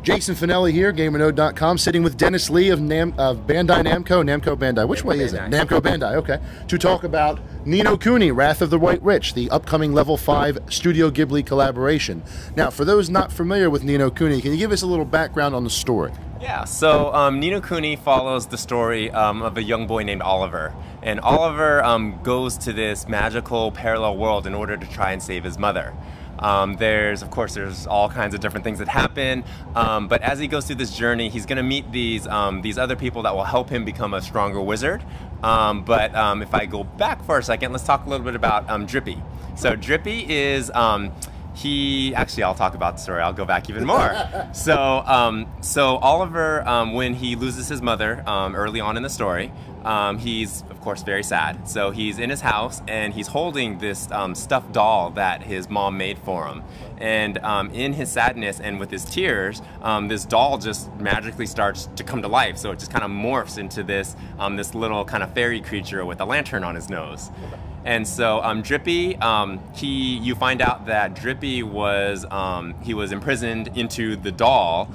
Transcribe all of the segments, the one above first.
Jason Fanelli here, GamerNode.com, sitting with Dennis Lee of Bandai Namco Bandai. Which way is it? Namco Bandai, okay. To talk about Ni no Kuni, Wrath of the White Witch, the upcoming Level 5 Studio Ghibli collaboration. Now, for those not familiar with Ni no Kuni, can you give us a little background on the story? Yeah, so Ni no Kuni follows the story of a young boy named Oliver. And Oliver goes to this magical parallel world in order to try and save his mother. Of course, there's all kinds of different things that happen, but as he goes through this journey, he's going to meet these other people that will help him become a stronger wizard. If I go back for a second, let's talk a little bit about Drippy. So Drippy is, actually I'll talk about the story, I'll go back even more. So Oliver, when he loses his mother early on in the story, he's of course very sad. So he's in his house and he's holding this stuffed doll that his mom made for him. And in his sadness and with his tears, this doll just magically starts to come to life. So it just kind of morphs into this little kind of fairy creature with a lantern on his nose. And so Drippy, you find out that Drippy was imprisoned into the doll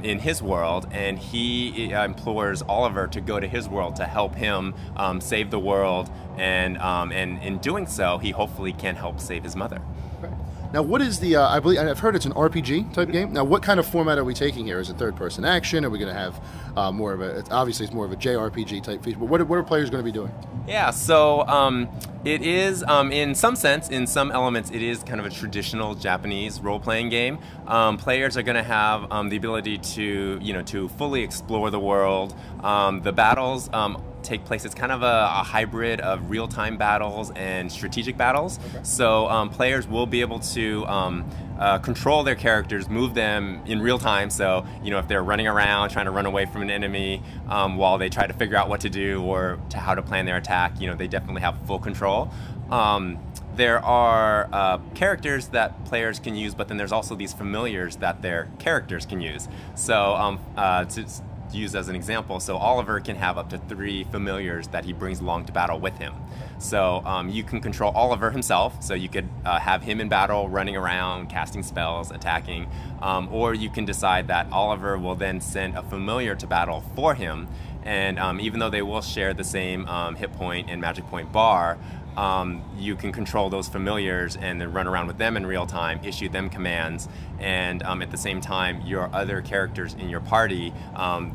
in his world, and he implores Oliver to go to his world to help him save the world, and in doing so, he hopefully can help save his mother. Now, what is the, I've heard it's an RPG type game. Now, what kind of format are we taking here? Is it third-person action? Are we going to have more of a, obviously it's more of a JRPG type feature, but what are players going to be doing? Yeah, so it is, in some sense, in some elements, it is kind of a traditional Japanese role-playing game. Players are going to have the ability to, to fully explore the world. The battles take place, it's kind of a hybrid of real-time battles and strategic battles. Okay. So players will be able to control their characters, move them in real time. So, if they're running around trying to run away from an enemy while they try to figure out what to do or how to plan their attack, they definitely have full control. There are characters that players can use, but then there's also these familiars that their characters can use. So to use as an example, so Oliver can have up to 3 familiars that he brings along to battle with him. So you can control Oliver himself, so you could have him in battle, running around, casting spells, attacking, or you can decide that Oliver will then send a familiar to battle for him, and even though they will share the same hit point and magic point bar, you can control those familiars and then run around with them in real time, issue them commands, and at the same time, your other characters in your party,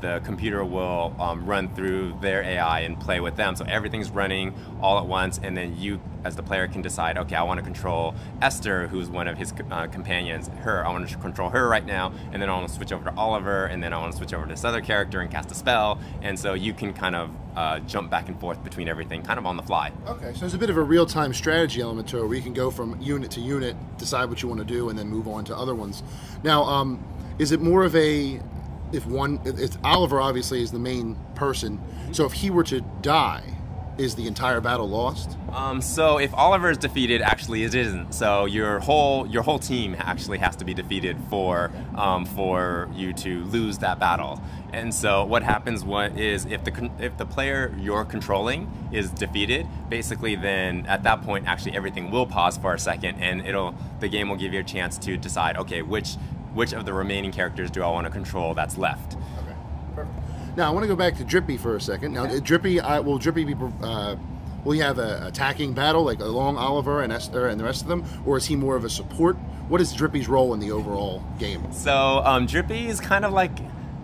the computer will run through their AI and play with them. So everything's running all at once, and then you, as the player, can decide, okay, I want to control Esther, who's one of his companions. I want to control her right now, and then I want to switch over to Oliver, and then I want to switch over to this other character and cast a spell, and so you can kind of jump back and forth between everything, kind of on the fly. Okay, so there's a bit of a real-time strategy element to it, where you can go from unit to unit, decide what you want to do, and then move on to other ones. Now, is it more of a, if Oliver obviously is the main person, so if he were to die, is the entire battle lost? So if Oliver is defeated, actually it isn't. So your whole team actually has to be defeated for you to lose that battle. And so what happens is if the player you're controlling is defeated, basically then at that point actually everything will pause for a second, and the game will give you a chance to decide, okay, which of the remaining characters do I want to control that's left. Okay, perfect. Now I want to go back to Drippy for a second. Now, Drippy, will Drippy be will he have an attacking battle like along Oliver and Esther and the rest of them, or is he more of a support? What is Drippy's role in the overall game? So Drippy is kind of like,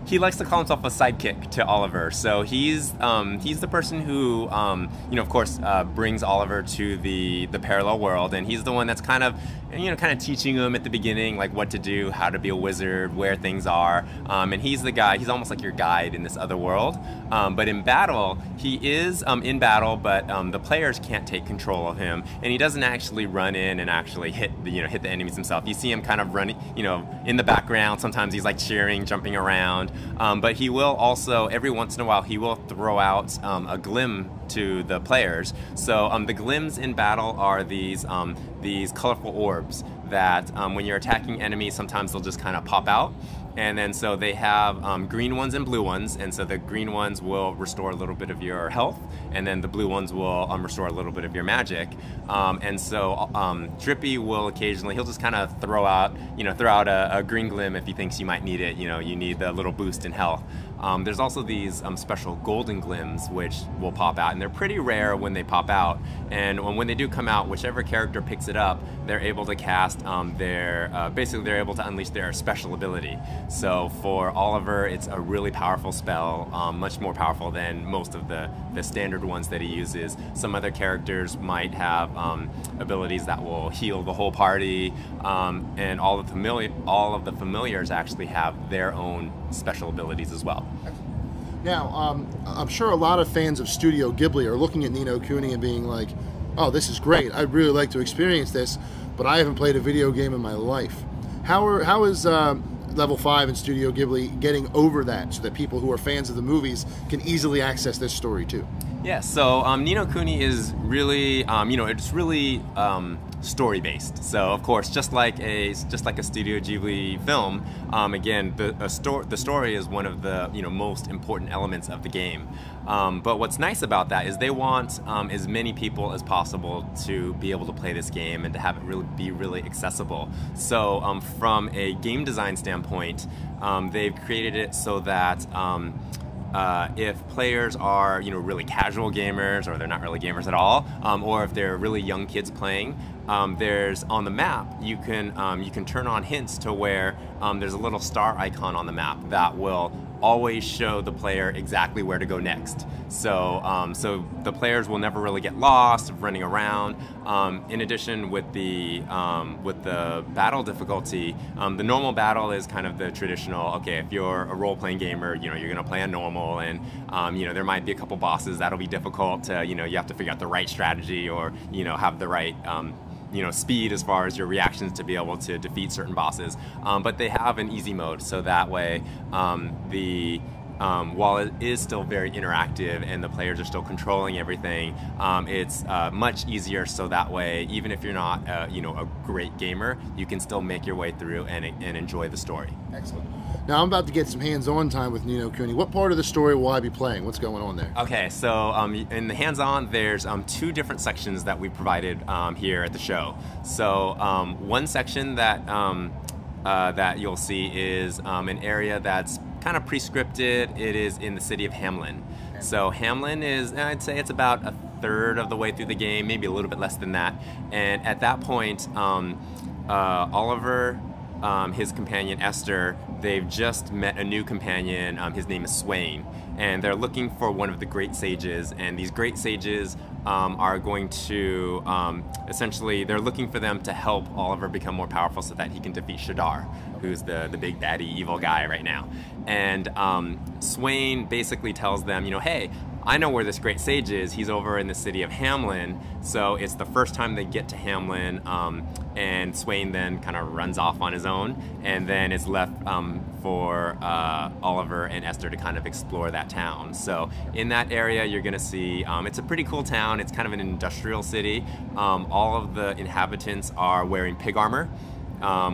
he likes to call himself a sidekick to Oliver. So he's the person who, of course, brings Oliver to the parallel world, and he's the one that's kind of teaching him at the beginning, like what to do, how to be a wizard, where things are, and he's the guy. He's almost like your guide in this other world. But in battle, he is in battle, but the players can't take control of him, and he doesn't actually run in and actually hit the enemies himself. You see him kind of running, in the background. Sometimes he's like cheering, jumping around. But he will also, every once in a while, he will throw out a glim to the players. So the glims in battle are these colorful orbs that when you're attacking enemies, sometimes they'll just kind of pop out. And then so they have green ones and blue ones, and so the green ones will restore a little bit of your health, and then the blue ones will restore a little bit of your magic. And so Drippy will occasionally, he'll just kind of throw out a green glim if he thinks you might need it. You know, you need the little boost in health. There's also these special golden glims which will pop out, and they're pretty rare when they pop out. And when they do come out, whichever character picks it up, they're able to cast basically they're able to unleash their special ability. So for Oliver, it's a really powerful spell, much more powerful than most of the standard ones that he uses. Some other characters might have abilities that will heal the whole party, and all of the familiars actually have their own special abilities as well. Now, I'm sure a lot of fans of Studio Ghibli are looking at Ni no Kuni and being like, oh, this is great, I'd really like to experience this, but I haven't played a video game in my life. How is Level 5 and Studio Ghibli getting over that so that people who are fans of the movies can easily access this story too? Yeah, so Ni no Kuni is really, it's really story-based. So of course, just like a Studio Ghibli film, again, the story is one of the most important elements of the game. But what's nice about that is they want as many people as possible to be able to play this game and to have it be really accessible. So from a game design standpoint, they've created it so that if players are really casual gamers, or they're not really gamers at all, or if they're really young kids playing, there's on the map you can turn on hints to where there's a little star icon on the map that will always show the player exactly where to go next. So so the players will never really get lost running around. In addition, with the battle difficulty, the normal battle is kind of the traditional. Okay, if you're a role-playing gamer, you're gonna play on normal, and there might be a couple bosses that'll be difficult to you have to figure out the right strategy, or have the right speed as far as your reactions to be able to defeat certain bosses. But they have an easy mode, so that way while it is still very interactive and the players are still controlling everything, it's much easier, so that way even if you're not a great gamer, you can still make your way through and enjoy the story. Excellent. Now I'm about to get some hands-on time with Ni no Kuni. What part of the story will I be playing? What's going on there? Okay, so in the hands-on, there's two different sections that we provided here at the show. So one section that that you'll see is an area that's kind of pre-scripted. It is in the city of Hamlin. So Hamlin is, I'd say it's about a third of the way through the game, maybe a little bit less than that. And at that point, Oliver, his companion Esther, they've just met a new companion. His name is Swain, and they're looking for one of the great sages. And these great sages are going to essentially, they're looking for them to help Oliver become more powerful so that he can defeat Shadar, who's the big baddie evil guy right now. And Swain basically tells them, hey, I know where this great sage is. He's over in the city of Hamlin. So it's the first time they get to Hamlin, and Swain then kind of runs off on his own, and then it's left for Oliver and Esther to kind of explore that town. So in that area, you're gonna see, it's a pretty cool town. It's kind of an industrial city. All of the inhabitants are wearing pig armor,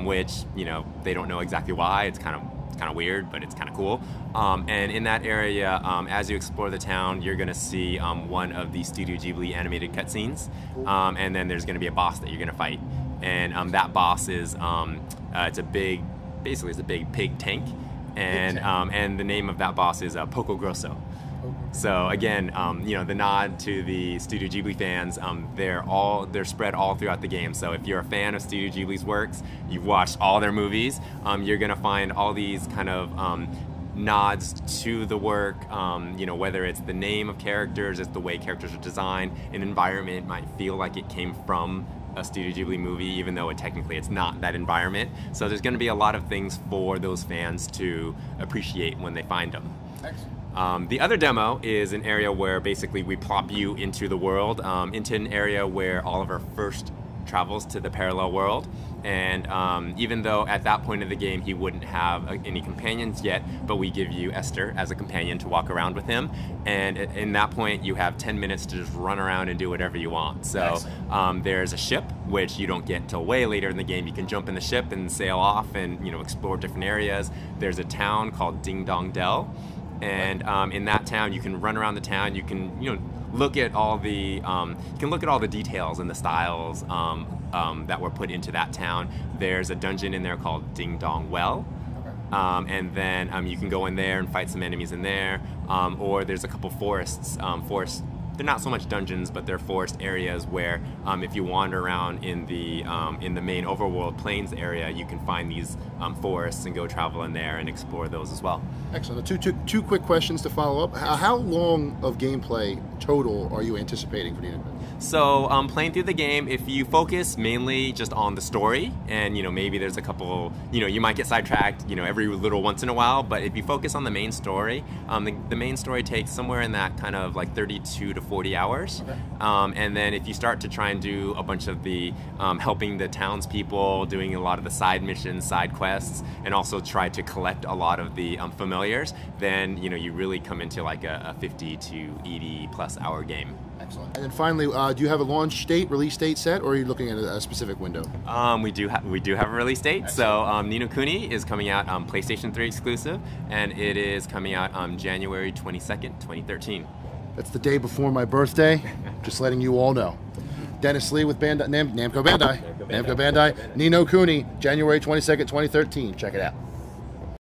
which, they don't know exactly why. It's kind of weird, but it's kind of cool. And in that area, as you explore the town, you're gonna see one of the Studio Ghibli animated cutscenes, and then there's gonna be a boss that you're gonna fight. And that boss is, it's a big pig tank, and the name of that boss is Poco Grosso. So again, the nod to the Studio Ghibli fans, they're spread all throughout the game. So if you're a fan of Studio Ghibli's works, you've watched all their movies, you're gonna find all these kind of nods to the work, whether it's the name of characters, it's the way characters are designed, an environment might feel like it came from a Studio Ghibli movie, even though technically it's not that environment. So there's gonna be a lot of things for those fans to appreciate when they find them. Excellent. The other demo is an area where basically we plop you into the world, into an area where Oliver first travels to the parallel world. And even though at that point of the game he wouldn't have any companions yet, but we give you Esther as a companion to walk around with him. And in that point, you have 10 minutes to just run around and do whatever you want. So there's a ship, which you don't get until way later in the game. You can jump in the ship and sail off and explore different areas. There's a town called Ding Dong Dell. And in that town, you can run around the town. You can look at all the details and the styles that were put into that town. There's a dungeon in there called Ding Dong Well. And then you can go in there and fight some enemies in there. Or there's a couple forests. They're not so much dungeons, but they're forest areas where if you wander around in the main overworld plains area, you can find these forests and go travel in there and explore those as well. Excellent. Two quick questions to follow up. How long of gameplay total are you anticipating for the event? So playing through the game, if you focus mainly just on the story, and maybe there's a couple, you might get sidetracked, every little once in a while, but if you focus on the main story, the main story takes somewhere in that kind of like 32 to 40 hours. Okay. And then if you start to try and do a bunch of the helping the townspeople, doing a lot of the side missions, side quests, and also try to collect a lot of the familiars, then you really come into like a 50 to 80 plus hour game. Excellent. And then finally, do you have a launch date, release date set, or are you looking at a specific window? We do have a release date. Excellent. So Ni no Kuni is coming out PlayStation 3 exclusive, and it is coming out January 22nd, 2013. That's the day before my birthday. Just letting you all know. Dennis Lee with Namco Bandai. Ni no Kuni, January 22nd, 2013. Check it out.